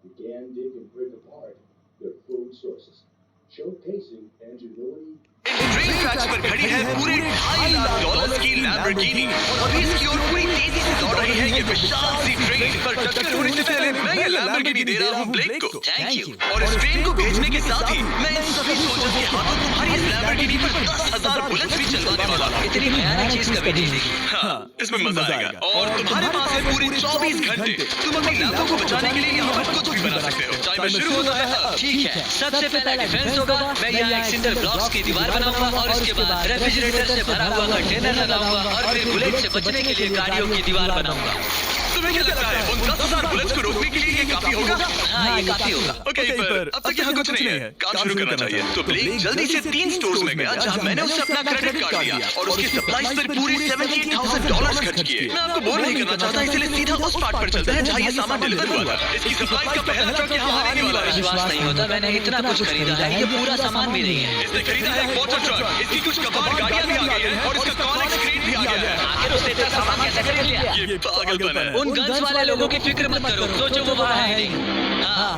began dig and break apart their food sources, showcasing ingenuity. In train tracks पर खड़ी है पूरे $2.5 लाख की लैम्बोर्गिनी और अभी इसकी ओर पूरी तेजी से दौड़ रही है ये विशाल सी ट्रेन। पर टक्कर होने से पहले मैं ये लैम्बोर्गिनी दे रहा हूँ ब्लेक को। Thank you. और इस ट्रेन को भेजने के साथ ही मैं इन सभी सोल्जर्स के हाथों तुम्हारी इस लैम्बोर्गिनी पर 10,000 बुलेट्स भी चलवाने वाला हूँ। इतनी भयानक चीज कभी नहीं देखी। हाँ, इसमें मजा आएगा। और तुम्हारे पास है पूरे 24 घंटे। तुम अपनी लैम्बो को बचाने के लिए यहाँ पर कुछ भी बना सकते हो। टाइमर शुरू होता है। ठीक है, सबसे पहला डिफेंस होगा। मैं यहाँ एक सिंडर ब्लॉक्स की दीवार बनाऊंगा और इसके बाद रेफ्रिजरेटर से भरा हुआ कंटेनर लगाऊंगा और फिर बुलेट से बचने के लिए गाड़ियों की दीवार बनाऊंगा। तुम्हें क्या लगता है उन 10,000 बुलेट्स को रोकने के लिए ये काफी होगा? हाँ, ये काफी होगा। ओके, पर अब तक यहाँ कुछ नहीं है। काम शुरू करना चाहिए। तो ब्लेक जल्दी से 3 स्टोर्स में गया जहाँ मैंने उससे अपना क्रेडिट कार्ड लिया और उसकी सप्लाईज पर पूरे $78,000 खर्च किए। मैं आपको बोर नहीं करना चाहता, इसलिए सीधा उस पार्ट पर चलते हैं जहाँ ये सामान डिलीवर हुआ था। इसकी सप्लाईज का पहला ट्रक यहाँ आने वाला है। विश्वास नहीं होता, मैंने इतना कुछ खरीदा है, ये पूरा सामान भी नहीं है। इसने खरीदा है एक वाटर ट्रक, इसकी कुछ कबाड़ गाड़ियाँ भी आ गई है और इसका कॉनिक्स क्रेन भी आ गया है। आखिर उसने इतना सामान कैसे खरीद लिया? ये पागलपन है। उन गन्स वाले लोगों की फिक्र मत करो, सोचो वो वहाँ है नहीं। हाँ,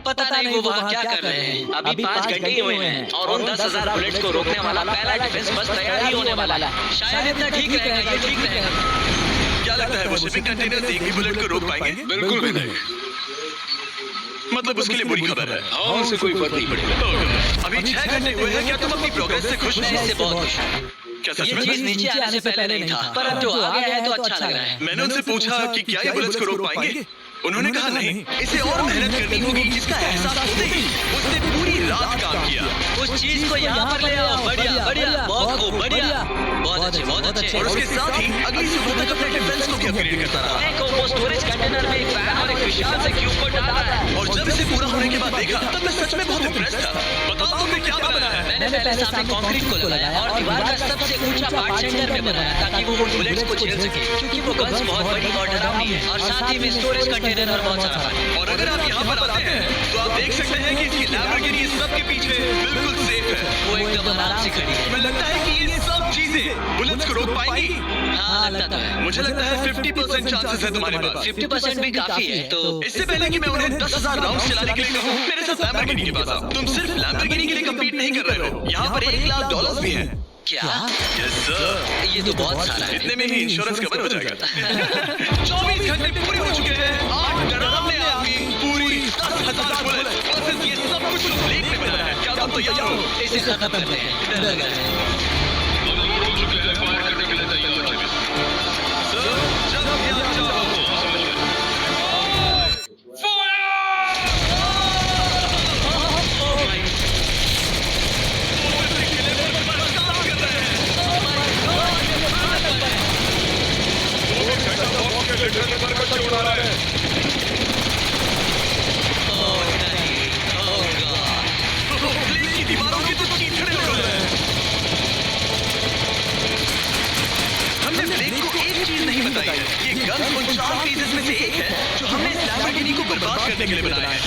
पता नहीं वो वहाँ क्या कर रहे हैं। अभी 5 घंटे ही हुए हैं और उन 10,000 बुलेट्स को रोकने वाला पहला डिफेंस बस तैयार ही होने वाला है। शायद इतना ठीक रहेगा, ये ठीक रहेगा। क्या लगता है वो शिपिंग कंटेनर एक भी बुलेट को रोक पाएंगे? बिल्कुल भी नहीं। मतलब उसके लिए बुरी खबर है। हाँ, उससे कोई फर्क नहीं पड़ेगा। अभी 6 घंटे हुए हैं, क्या तुम अपनी प्रोग्रेस से खुश हो? मैं इससे बहुत खुश हूँ। क्या सच में? ये चीज नीचे आने से पहले नहीं था, पर अब जो आ गया है तो अच्छा लग रहा है। मैंने उनसे पूछा कि क्या ये बुलेट्स को रोक पाएंगे? उन्होंने कहा नहीं, इसे और मेहनत करनी होगी। इसका एहसास होते ही उसने पूरी रात काम किया। उस चीज को यहाँ पर ले आओ। बढ़िया बढ़िया, बहुत बढ़िया, बहुत अच्छे बहुत अच्छे। और उसके साथ ही अगली सुबह तक अपने डिफेंस को भी अपग्रेड करता रहा। एक वो स्टोरेज कंटेनर में एक फैन और एक विशाल से क्यूब को डाला है। और जब इसे पूरा होने के बाद देखा तब मैं सच में बहुत इम्प्रेस था। बताओ तुमने क्या बनाया है? मैंने पहले सामने कंक्रीट को लगाया और दीवार का सबसे ऊंचा पार्ट सेंटर में बनाया ताकि वो बुलेट्स को झेल सके, क्योंकि वो गन्स बहुत बड़ी और डरावनी है। और साथ ही में स्टोरेज कंटेनर और बहुत सारा पानी। और अगर आप यहाँ पर आते हैं तो आप देख सकते हैं कि इसकी लैम्बोर्गिनी इस सब के पीछे बिल्कुल सेफ है। वो एकदम आराम से खड़ी है। मुझे लगता है कि ये सब चीजें बुलेट्स को रोक पाएंगी। हाँ, लगता है। मुझे लगता है 50% चांसेस है तुम्हारे पास। 50% भी काफी है। तो इससे पहले कि मैं उन्हें 10,000 राउंड्स चलाने के लिए कहूँ, मेरे साथ लैम्बोर्गिनी के पास आओ। तुम सिर्फ लैम्बोर्गिनी के लिए कम्पीट नहीं कर रहे हो, यहाँ पर $1 लाख भी है। क्या? Yes sir. ये तो बहुत सारा है। इतने में ही इंश्योरेंस कवर हो जाएगा। 24 घंटे पूरे हो चुके हैं। 8 डरावने आदमी, पूरी 10,000 बुलेट और ये सब कुछ ब्लेक ने बनाया है। क्या तुम तैयार हो? इसे खत्म करते हैं। डर लग रहा है। सर, जब भी आप चाहो। दीवारों की तो कीचड़ निकल रहे हैं। हमने ब्लेक को एक चीज नहीं बताई है। ये गन्स उन 4 पीसेस में से एक है जो हमने इस लैम्बोर्गिनी को बर्बाद करने के लिए बनाया है।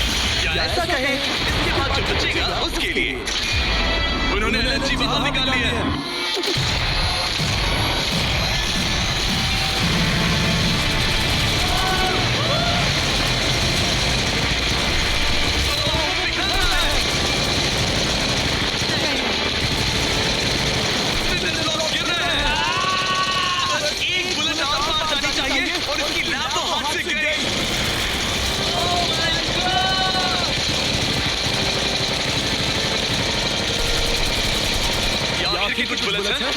या ऐसा कहें, इसके बाद जो बचेगा उसके लिए। उन्होंने एनर्जी बाहर निकाल ली है। और इसकी लैब तो हाथ से गई। यार की कुछ बुलेट्स हैं?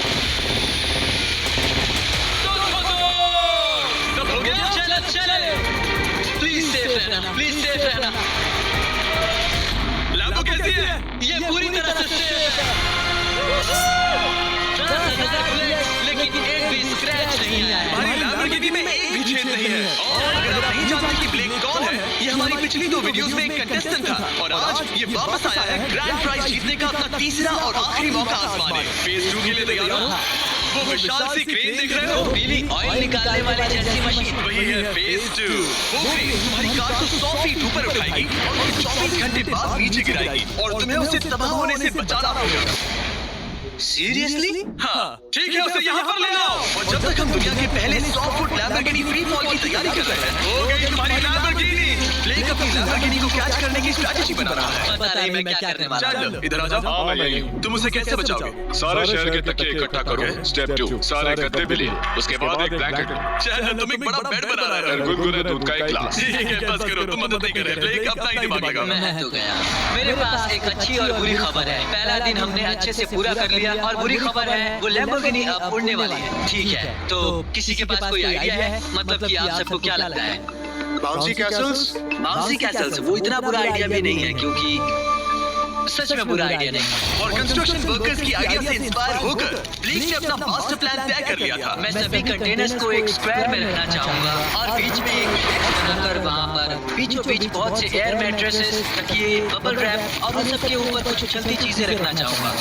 सब हो गया? चले। प्लीज सेफ रहना, प्लीज सेफ रहना। लैब कैसी है? ये पूरी तरह से सेफ है। 10,000 बुलेट्स, लेकिन एक भी स्क्रैच नहीं आया। हमारी लैम्बोर्गिनी में एक भी छेद नहीं है। और अगर आप नहीं जानते कि ब्लेक कौन है, ये हमारी पिछली 2 वीडियोस में एक कंटेस्टेंट था और आज ये वापस आया है ग्रैंड प्राइज जीतने का अपना तीसरा और आखिरी मौका आजमाने। फेज 2 के लिए तैयार हो? वो विशाल सी क्रेन देख रहे हो? पीली ऑयल निकालने वाली जैसी मशीन, वही है फेज 2। वो क्रेन तुम्हारी कार को 100 फीट ऊपर उठाएगी और 24 घंटे बाद नीचे गिराएगी और तुम्हें उसे तबाह होने से बचाना होगा। सीरियसली? हाँ, ठीक है, उसे यहाँ पर ले आओ। और जब तक हम दुनिया के पहले 100 फुट लैम्बोर्गिनी फ्री फॉल की तैयारी कर रहे हैं, हो गई तुम्हारी लैम्बोर्गिनी। ब्लेक अपनी लैम्बोर्गिनी को कैच करने की स्ट्रैटेजी बना रहा है। पता नहीं मैं क्या करने वाला हूँ। चल, इधर आ जाओ। हाँ, मैं यही हूँ। तुम उसे कैसे बचाओगे? सारे शहर के तकिए इकट्ठा करो। स्टेप 2 सारे गद्दे भी लिए, उसके बाद एक ब्लैंकेट। चल, तुम एक बड़ा बेड बना रहे हो। गुनगुने दूध का एक गिलास। ठीक है, बस करो, तुम मदद नहीं कर रहे। ब्लेक अपना ही दिमाग लगाओ। मैं तो गया। मेरे पास एक अच्छी और बुरी खबर है। पहला दिन हमने अच्छे से पूरा कर लिया और बुरी खबर है वो लैम्बोर्गिनी अब उड़ने वाली है। ठीक है, तो किसी के पास कोई आइडिया है? मतलब कि आप सबको क्या लगता है? Bouncy Castle's? बाउंसी कैसल्स वो इतना बुरा आइडिया भी नहीं है, क्योंकि सच में बुरा आइडिया नहीं है। और कंस्ट्रक्शन वर्कर्स की आइडिया से इंस्पायर होकर ब्लेक ने अपना मास्टर प्लान तय कर लिया था। मैं सभी कंटेनर्स को एक स्क्वायर में रखना चाहूंगा और बीच में एक डेस्क बनाकर वहाँ पर बीचों बीच बहुत से एयर मैट्रेसेस, तकिए, बबल रैप और उन सब के ऊपर कुछ उछलती चीजें रखना चाहूंगा।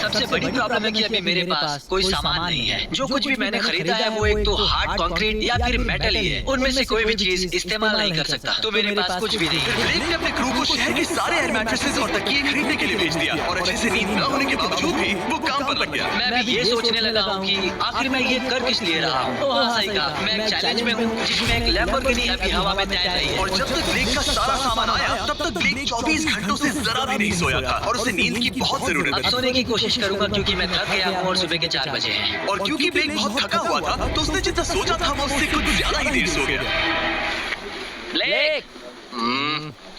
सबसे बड़ी प्रॉब्लम है कि अभी मेरे पास कोई सामान नहीं है। जो कुछ भी मैंने खरीदा है वो एक तो हार्ड कंक्रीट या फिर मेटल ही है। उनमें से कोई भी चीज इस्तेमाल नहीं कर सकता, तो मेरे पास कुछ भी नहीं है। ब्लेक ने अपने क्रू को शहर के सारे एयर मैट्रेसेस और तकिए खरीदने के लिए भेज दिया और अच्छे से नींद न होने के बावजूद भी वो काम पर लग गया। मैं भी ये सोचने लगा हूँ कि आखिर मैं ये कर किस लिए रहा हूँ। हाँ, सही कहा। मैं एक चैलेंज में हूँ जिसमें एक लैम्बोर्गिनी अभी हवा में तैर रही है। और जब तक ब्लेक का सारा सामान आया तब तक ब्लेक 24 घंटों से जरा भी नहीं सोया था और उसे नींद की बहुत जरूरत अब थी। सोने की कोशिश करूंगा क्योंकि मैं थक गया हूँ और सुबह के 4 बजे हैं। और क्योंकि ब्लेक बहुत थका हुआ था तो उसने जितना सोचा था वो उससे कुछ ज्यादा ही देर सो गया। ब्लेक,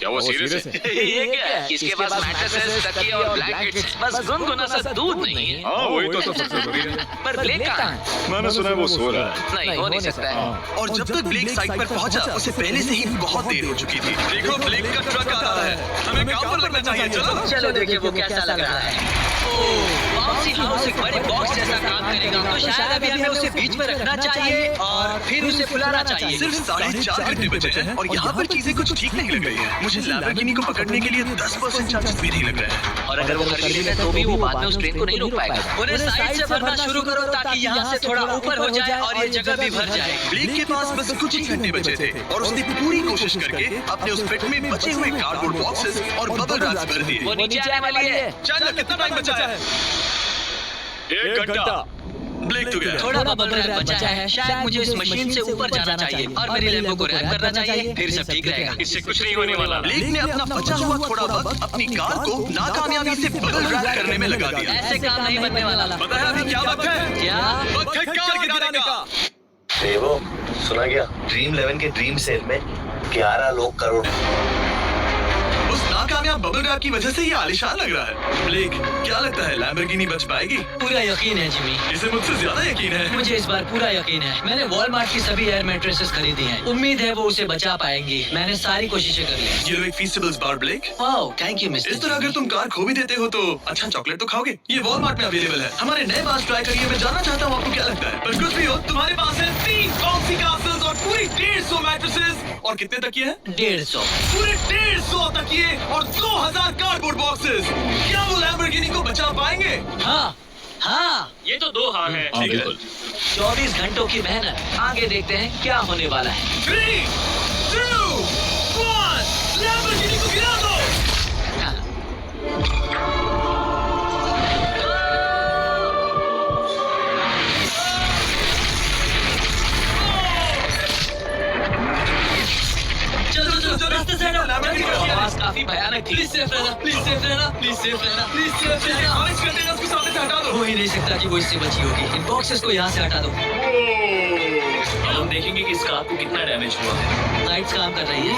क्या वो सीरियस है? ये क्या है? इसके पास मैट्रेसेस, तकिए और ब्लैंकेट्स, बस गुनगुना सा दूध नहीं है। हाँ, वही तो सबसे जरूरी है। पर ब्लेक कहाँ है? मैंने सुना है वो सो रहा है। नहीं, हो नहीं सकता है। और जब तक ब्लेक साइट पर पहुंचा उसे पहले से ही बहुत देर हो चुकी थी। देखो, ब्लेक का ट्रक आ रहा है, हमें काम पर लगना चाहिए। चलो चलो देखिए वो कैसा लग रहा है। बाउंसी हाउस एक बड़े बॉक्स जैसा काम करेगा, तो शायद अभी हमें उसे बीच में रखना चाहिए और फिर उसे फुलाना चाहिए। सिर्फ 4.5 घंटे बचे हैं और यहाँ पर चीजें कुछ ठीक नहीं लग रही है। मुझे लैम्बोर्गिनी को पकड़ने के लिए 10% चांसेस भी नहीं लग रहे हैं। और अगर वो कर भी ले तो भी वो बाद में उस ट्रेन को नहीं रोक पाएगा। उन्हें साइड से भरना शुरू करो ताकि यहाँ से थोड़ा ऊपर हो जाए और ये जगह भी भर जाए। ब्लेक के पास बस कुछ ही घंटे बचे थे और उसने पूरी कोशिश करके अपने उस पेट में बचे हुए कार्डबोर्ड बॉक्सेस और बबल रैप्स भर दिए। वो नीचे आने वाली है। चल, कितना टाइम बचा है? 1 घंटा। ब्लेक तो गया। थोड़ा बबल रैप बचा है। शायद मुझे इस मशीन से ऊपर जाना चाहिए और मेरी लैम्बो को रैप करना चाहिए, फिर सब ठीक रहेगा। इससे कुछ नहीं होने वाला। ब्लेक ने अपना बचा हुआ थोड़ा वक्त अपनी कार को नाकामयाबी से बबल रैप करने में लगा दिया। ऐसे काम नहीं बनने वाला। पता है अभी क्या वक्त है? क्या? वक्त है कार गिराने का। देवो, सुना गया ड्रीम 11 के ड्रीम सेल में 11 लोग करोड़। उस नाकामयाब बबल रैप की वजह से ये आलिशान लग रहा है। ब्लेक, क्या लगता है लैम्बोर्गिनी बच पाएगी? पूरा यकीन है जिमी। इसे मुझसे ज्यादा यकीन है। मुझे इस बार पूरा यकीन है। मैंने वॉलमार्ट की सभी एयर मैट्रेसेस खरीदी हैं। उम्मीद है वो उसे बचा पाएंगी। मैंने सारी कोशिशें कर ली। ये लो एक Feastables bar black. Wow, thank you mister. इस तरह अगर तुम कार खो भी देते हो तो अच्छा चॉकलेट तो खाओगे। ये वॉलमार्ट में अवेलेबल है। हमारे नए बार्स ट्राई करिए। मैं जानना चाहता हूँ आपको क्या लगता है। पर कुछ भी हो, तुम्हारे पास है 3 बाउंसी कैसल्स और पूरी 150 मैट्रेसेस और कितने तकिए हैं? 150। पूरे 150 तकिए और 2000 कार्डबोर्ड बॉक्सेस। क्या वो लैम्बोर्गिनी को बचा पाएंगे? हाँ हाँ, ये तो 2 हाँ है। ठीक है। 24 घंटों की मेहनत। आगे देखते हैं क्या होने वाला है। 3, 2, 1, लैम्बोर्गिनी को गिरा दो। चलो रास्ते से हटो। आवाज काफी भयानक थी। प्लीज सेफ रहना, प्लीज सेफ रहना, प्लीज सेफ रहना, प्लीज सेफ रहना। ऑरेंज कंटेनर्स को सामने से हटा दो। हो ही नहीं सकता कि वो इससे बची होगी। इन बॉक्सेस को यहाँ से हटा दो। अब हम देखेंगे कि इस कार को कितना डैमेज हुआ है। लाइट्स काम कर रही है।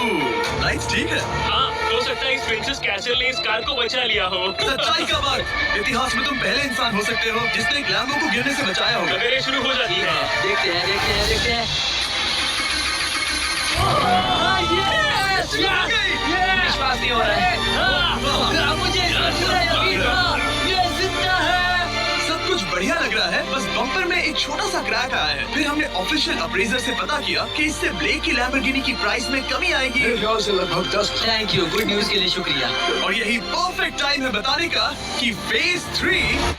लाइट्स ठीक है। हाँ, हो सकता है इस प्रिंसेस कैसल ने इस कार को बचा लिया हो। सच्चाई का वक्त। इतिहास में तुम पहले इंसान हो सकते हो जिसने एक लैम्बो को गिरने से बचाया होगा। सवेरे शुरू हो जाती है। देखते हैं, देखते हैं, देखते हैं। विश्वास नहीं हो रहा है। मुझे पूरा यकीन था ये जिंदा है। सब कुछ बढ़िया लग रहा है, बस बम्पर में एक छोटा सा क्रैक आया है। फिर हमने ऑफिशियल अप्रेजर से पता किया कि इससे ब्लेक की लैम्बोर्गिनी की प्राइस में कमी आएगी। लगभग 10। थैंक यू, गुड न्यूज के लिए शुक्रिया। और यही परफेक्ट टाइम है बताने का कि फेज 3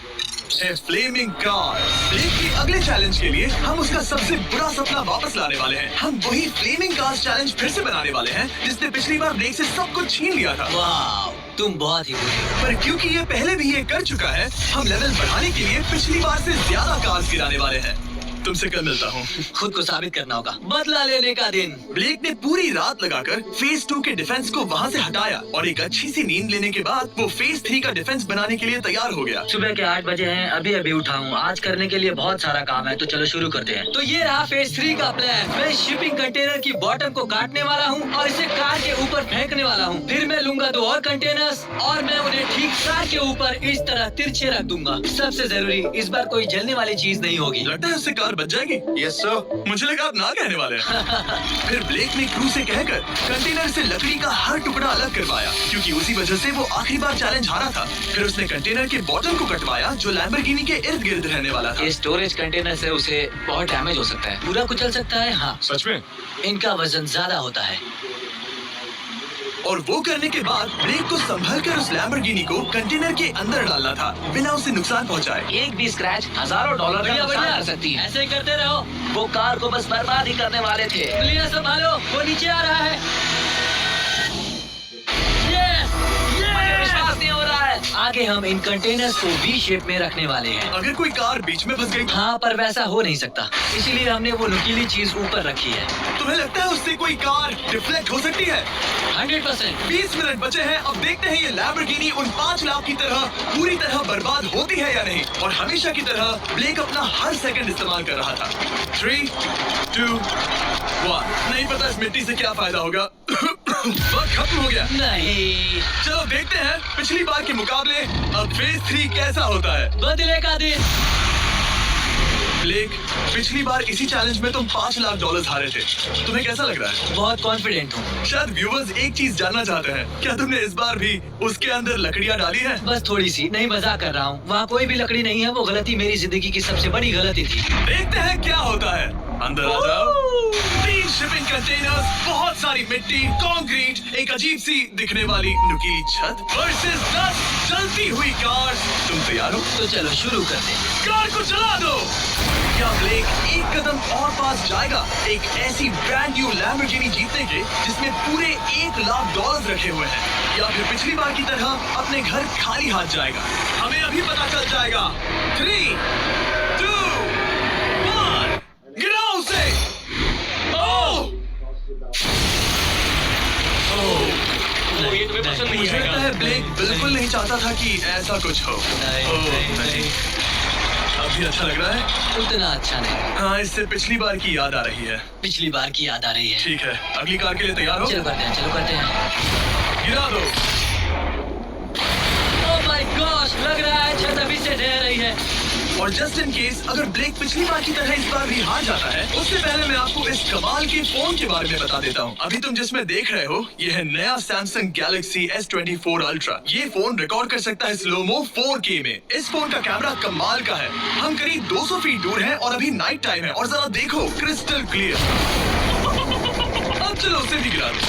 है फ्लेमिंग कार। ब्लेक के अगले चैलेंज के लिए हम उसका सबसे बुरा सपना वापस लाने वाले हैं। हम वही फ्लेमिंग कार्स चैलेंज फिर से बनाने वाले हैं जिसने पिछली बार ब्लेक से सब कुछ छीन लिया था। वाह, तुम बहुत ही बुरे हो। पर क्योंकि ये पहले भी ये कर चुका है, हम लेवल बढ़ाने के लिए पिछली बार से ज्यादा कार्स गिराने वाले हैं। तुमसे कल मिलता हूँ। खुद को साबित करना होगा। बदला लेने का दिन। ब्लेक ने पूरी रात लगाकर फेज 2 के डिफेंस को वहाँ से हटाया और एक अच्छी सी नींद लेने के बाद वो फेज 3 का डिफेंस बनाने के लिए तैयार हो गया। सुबह के 8 बजे हैं, अभी अभी उठा हूँ। आज करने के लिए बहुत सारा काम है, तो चलो शुरू करते हैं। तो ये रहा फेज 3 का प्लान। मैं शिपिंग कंटेनर की बॉटम को काटने वाला हूँ और इसे कार के ऊपर फेंकने वाला हूँ। फिर मैं लूंगा 2 और कंटेनर्स और मैं उन्हें ठीक कार के ऊपर इस तरह तिरछे रख दूंगा। सबसे जरूरी, इस बार कोई जलने वाली चीज नहीं होगी। लगता है उससे कार बच जाएगी। Yes sir. मुझे लगा आप ना कहने वाले हैं। फिर ब्लेक ने क्रू से कहकर कंटेनर से लकड़ी का हर टुकड़ा अलग करवाया, क्योंकि उसी वजह से वो आखिरी बार चैलेंज हारा था। फिर उसने कंटेनर के बॉटम को कटवाया जो लैम्बोर्गिनी के इर्द गिर्द रहने वाला था। ये स्टोरेज कंटेनर से उसे बहुत डैमेज हो सकता है, पूरा कुचल सकता है। हाँ, सच में? इनका वजन ज्यादा होता है। और वो करने के बाद ब्लेक को संभल कर उस लैम्बोर्गिनी को कंटेनर के अंदर डालना था बिना उसे नुकसान पहुंचाए। एक भी स्क्रैच हजारों डॉलर का नुकसान कर सकती है। ऐसे ही करते रहो। वो कार को बस बर्बाद ही करने वाले थे। लिया संभालो, वो नीचे आ रहा है। मुझे विश्वास नहीं हो रहा है। आगे हम इन कंटेनर्स को वी शेप में रखने वाले हैं। अगर कोई कार बीच में फंस गई, हाँ, पर वैसा हो नहीं सकता, इसीलिए हमने वो नुकीली चीज ऊपर रखी है। तुम्हें लगता है उससे कोई कार डिफ्लेक्ट हो सकती है? 100%। 20 मिनट बचे हैं। अब देखते हैं ये लैम्बोर्गिनी उन 5 लाख की तरह पूरी तरह बर्बाद होती है या नहीं। और हमेशा की तरह ब्लेक अपना हर सेकंड इस्तेमाल कर रहा था। 3, 2, 1। नहीं पता इस मिट्टी से क्या फायदा होगा। वक्त खत्म हो गया। नहीं, चलो देखते हैं पिछली बार के मुकाबले अब फेज 3 कैसा होता है। बदले का दिन। ब्लेक, पिछली बार इसी चैलेंज में तुम $5 लाख हारे थे। तुम्हें कैसा लग रहा है? बहुत कॉन्फिडेंट हूँ। शायद व्यूवर्स एक चीज जानना चाहते हैं, क्या तुमने इस बार भी उसके अंदर लकड़ियाँ डाली हैं? बस थोड़ी सी, नहीं मजाक कर रहा हूँ। वहाँ कोई भी लकड़ी नहीं है। वो गलती मेरी जिंदगी की सबसे बड़ी गलती थी। देखते हैं क्या होता है। अंदर आ जाओ। 3 शिपिंग कंटेनर्स, बहुत सारी मिट्टी, कंक्रीट, एक अजीब सी दिखने वाली नुकीली छत वर्सेस 10 जलती हुई कार्स। तुम तैयार हो? तो चलो शुरू करते हैं। कार को चला दो। क्या ब्लेक एक कदम और पास जाएगा एक ऐसी ब्रांड न्यू लैम्बोर्गिनी जीतने के जिसमें पूरे $1 लाख रखे हुए हैं, या फिर पिछली बार की तरह अपने घर खाली हाथ जाएगा? हमें अभी पता चल जाएगा। 3, 2, 1, गिराओ उसे। ये तुम्हें पसंद नहीं मुझे लगता आएगा। है ब्लेक बिल्कुल नहीं चाहता था कि ऐसा कुछ हो। नहीं। अभी अच्छा लग रहा है? उतना अच्छा नहीं। हाँ, इससे पिछली बार की याद आ रही है। पिछली बार की याद आ रही है। ठीक है, अगली कार के लिए तैयार हो? चलो करते हैं, चलो करते हैं। गिरा दो। ओह माय गॉश, लग रहा है छत अभी से ढह रही है। और जस्ट इन केस अगर ब्लेक पिछली बार की तरह इस बार भी हार जाता है, उससे पहले मैं आपको इस कमाल के फोन के बारे में बता देता हूँ। अभी तुम जिसमें देख रहे हो, ये है नया सैमसंग गैलेक्सी S24 अल्ट्रा। ये फोन रिकॉर्ड कर सकता है स्लोमो 4K में। इस फोन का कैमरा कमाल का है। हम करीब 200 फीट दूर हैं और अभी नाइट टाइम है और जरा देखो, क्रिस्टल क्लियर। अब चलो उसे भी गिरा दो।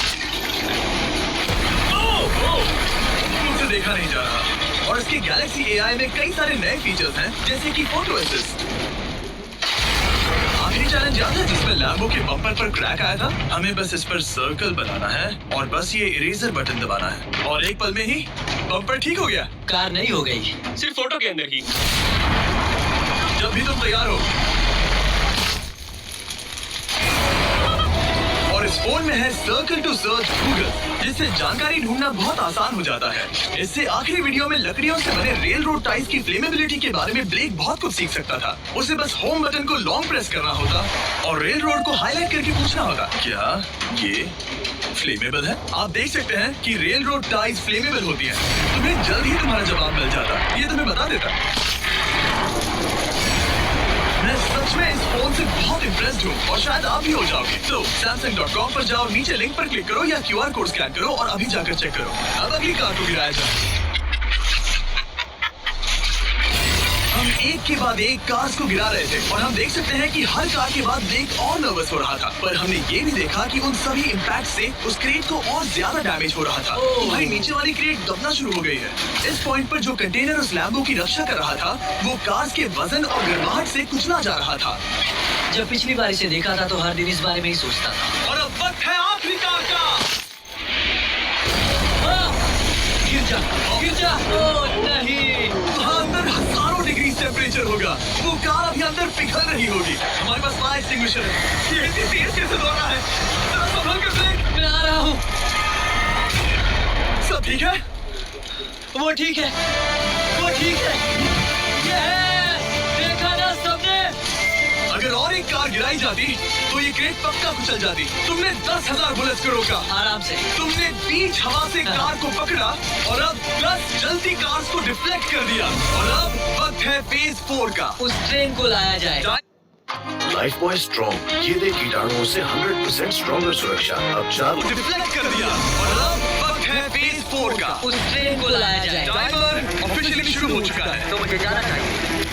मुझसे देखा नहीं जा रहा। और इसके गैलेक्सी AI में कई सारे नए फीचर्स हैं, जैसे कि फोटो असिस्ट। आखिरी चैलेंज याद है जिसमें लैम्बो के बम्पर पर क्रैक आया था? हमें बस इस पर सर्कल बनाना है और बस ये इरेजर बटन दबाना है और एक पल में ही बम्पर ठीक हो गया। कार नहीं हो गई। सिर्फ फोटो के अंदर ही। जब भी तुम तैयार हो। और इस फोन में है सर्कल टू सर्च गूगल, जिससे जानकारी ढूंढना बहुत आसान हो जाता है। इससे आखिरी वीडियो में लकड़ियों से बने रेल रोड टाइज की फ्लेमेबिलिटी के बारे में ब्लेक बहुत कुछ सीख सकता था। उसे बस होम बटन को लॉन्ग प्रेस करना होता और रेल रोड को हाईलाइट करके पूछना होता, क्या ये फ्लेमेबल है? आप देख सकते हैं कि रेल रोड टाइज फ्लेमेबल होती है। तुम्हें जल्द ही तुम्हारा जवाब मिल जाता। ये तुम्हें बता देता। मैं सच में इस फोन से बहुत इम्प्रेस्ड हूँ और शायद आप भी हो जाओगे। तो Samsung.com पर जाओ, नीचे लिंक पर क्लिक करो या QR कोड स्कैन करो और अभी जाकर चेक करो। अब अगली कार को गिराया जाए। हम एक के बाद एक कार्स को गिरा रहे थे और हम देख सकते हैं कि हर कार के बाद ब्लेक और नर्वस हो रहा था। पर हमने ये भी देखा कि उन सभी इम्पैक्ट से उस क्रेट को और ज्यादा डैमेज हो रहा था। भाई नीचे वाली क्रेट दबना शुरू हो गई है। इस पॉइंट पर जो कंटेनर उस लैम्बो की रक्षा कर रहा था, वो कार्स के वजन और गर्माहट से कुचला जा रहा था। जब पिछली बार इसे देखा था तो हर दिन इस बारे में ही सोचता था। और अब वक्त है आखिरी कार का। गिर जा। गिर जा। ओह नहीं। वहाँ अंदर हजारों डिग्री टेम्परेचर होगा। वो कार अभी अंदर पिघल रही होगी। हमारे पास फायर एक्सटिंग्विशर है। ये इतनी तेज कैसे दौड़ रहा है? जरा संभल कर ब्लेक। मैं आ रहा हूँ। सब ठीक है? वो ठीक है, वो ठीक है। ये है, देखा ना सबने? अगर और एक कार गिराई जाती तो ये क्रेट पक्का कुचल जाती। तुमने 10,000 बुलेट्स को रोका। आराम से। तुमने बीच हवा से कार को पकड़ा और अब 10 जल्दी कार्स को डिफ्लेक्ट कर दिया। और अब वक्त है फेज 4 का। उस ट्रेन को लाया जाए। लाइफ बॉय स्ट्रॉन्ग, ये दे कीटाणुओं से 100% स्ट्रॉन्गर सुरक्षा। अब चार डिफ्लेक्ट कर दिया और अब वक्त है फेज 4 का। उस ट्रेन को लाया जाए। टाइमर ऑफिशियली शुरू हो चुका है। तो मुझे जाना चाहिए।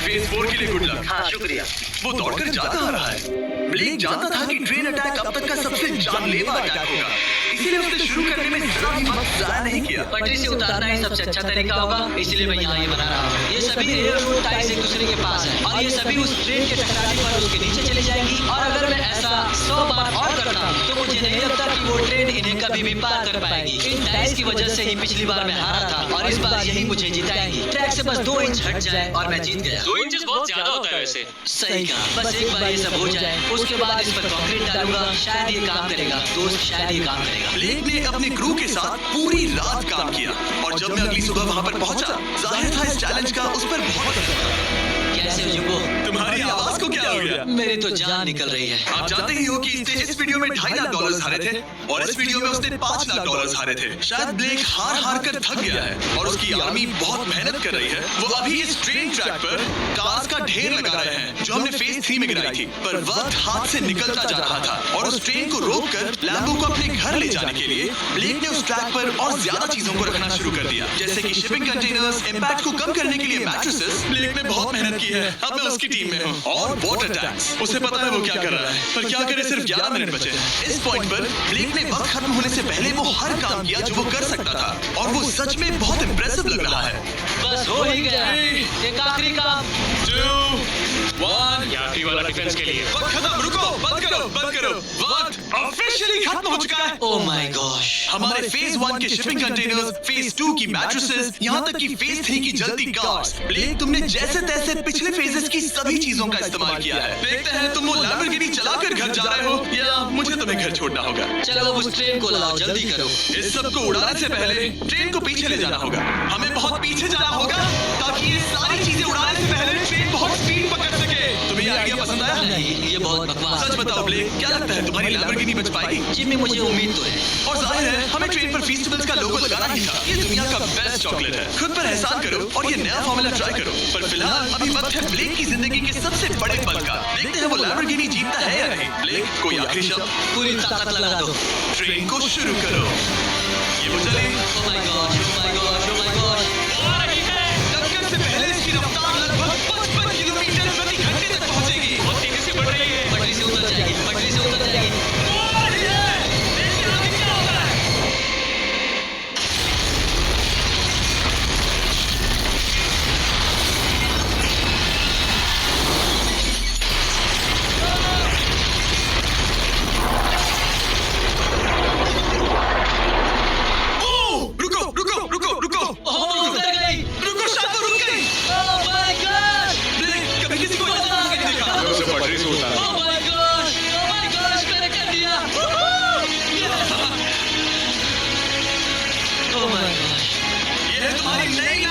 फेज 4 के लिए गुड लक। हाँ, शुक्रिया। वो दौड़कर जा कहाँ रहा है? ब्लेक जानता था कि ट्रेन अटैक अब तक का सबसे जानलेवा अटैक होगा, इसीलिए उसने शुरू करने में जरा भी वक्त जाया नहीं किया। पटरी से उतारना ही सबसे अच्छा तरीका होगा, इसलिए मैं यहाँ ये बना रहा हूँ। ये सभी रेलरोड टाइज एक दूसरे के पास है और ये सभी उस ट्रेन के टकराने पर उसके नीचे चले जाएंगी। और अगर मैं ऐसा 100 बार और करता हूँ तो मुझे नहीं लगता कि वो ट्रेन इन्हें कभी भी पार कर पाएगी। इन टाइज की वजह से ही पिछली बार मैं हारा था और इस बार यही मुझे जिताएंगी। ट्रैक से बस 2 इंच हट जाए और मैं जीत गया। 2 इंच बहुत ज्यादा होता है वैसे। सही कहा। बस एक बार ये सब हो जाए, उसके बाद इस पर कंक्रीट डालूंगा। शायद ये काम करेगा दोस्त, शायद ये काम करेगा। ब्लेक ने अपने क्रू के साथ पूरी रात काम किया और जब मैं अगली सुबह वहाँ पर पहुँचा, जाहिर था इस चैलेंज का उस पर बहुत असर पड़ा। कैसे हो जुम्बो? तुम्हारी आवाज को क्या हो गया? मेरी तो जान निकल रही है। आप जानते ही हो कि इसने इस वीडियो में $2.5 लाख हारे थे और इस वीडियो में उसने $5 लाख हारे थे। शायद ब्लेक हार कर थक गया है और उसकी आर्मी बहुत मेहनत कर रही है। वो अभी इस ट्रेन ट्रैक पर कार्स का ढेर लगा रहे हैं जो हमने फेज 3 में गिराई थी। पर वक्त हाथ से निकलता जा रहा था और उस ट्रेन को रोककर लैम्बो को अपने घर ले जाने के लिए ब्लेक ने उस ट्रैक पर और ज्यादा चीजों को रखना शुरू कर दिया, जैसे कि शिपिंग कंटेनर्स, इम्पैक्ट को कम करने के लिए मैट्रेसेस। ब्लेक ने बहुत मेहनत की है। अब मैं उसकी टीम में हूँ। और वाटर टैंक्स, उसे पता है वो क्या कर रहा है, पर क्या करे, सिर्फ 11 मिनट बचे हैं। इस पॉइंट पर ब्लेक ने वक्त खत्म होने से पहले वो हर काम किया जो वो कर सकता था और वो सच में बहुत इम्प्रेसिव लग रहा है। बस हो ही गया। एक आखिरी काम। 2, 1 ये आखिरी वाला डिफेंस के लिए। वक्त खत्म। रुको, बंद करो। वक्त ऑफिशियली खत्म हो चुका है। Oh my gosh. हमारे फेज 1 के शिपिंग कंटेनर्स, फेज 2 की मैट्रेसेस, यहाँ तक कि फेज 3 की जल्दी कार्स। ब्लेक, तुमने जैसे तैसे पिछले फेजेस की सभी चीजों का इस्तेमाल किया है। देखते हैं तुम वो लैम्बोर्गिनी चलाकर घर जा रहे हो या मुझे तुम्हें घर छोड़ना होगा। चलो अब उस ट्रेन को लाओ, जल्दी करो। इस सब को उड़ाने से पहले ट्रेन को पीछे ले जाना होगा। हमें बहुत पीछे जाना होगा ताकि ये सारी चीजें उड़ाने से पहले ट्रेन बहुत स्पीड पकड़ सके। तुम्हें ये आइडिया पसंद आया? नहीं, ये बहुत बकवास। सच बताओ ब्लेक, क्या लगता है तुम्हारी लैम्बोर्गिनी बच पाएगी? जिम्मी, मुझे उम्मीद तो है। और जाहिर है हमें ट्रेन पर फेस्टिवल्स का लोगो लगाना ही था। ये दुनिया का बेस्ट चॉकलेट है। खुद पर एहसान करो और ये नया फॉर्मूला ट्राई करो। पर फिलहाल अभी वक्त है ब्लेक की जिंदगी के सबसे बड़े पल का। देखते हैं वो लैम्बोर्गिनी जीतता है या नहीं। ब्लेक, कोई आखिरी शब्द? पूरी ताकत लगा दो। ट्रेन को शुरू करो। ये वो चले। Oh my gosh, oh my gosh, oh my gosh. टक्कर से पहले इसकी रफ्तार लगभग 55 किलोमीटर प्रति घंटे तक पहुंचेगी। बहुत तेजी से बढ़ रही है। पटरी से उतर जाएगी, पटरी से उतर जाएगी। रुको। ओह, उतर गई। रुको, शायद रुक गई। Oh my God. ब्लेक, कभी किसी को इतना आगे नहीं देखा। उसे पटरी से उतारा। Oh my gosh, oh my gosh, मैंने कर दिया। Oh my gosh. ये है तुम्हारी नई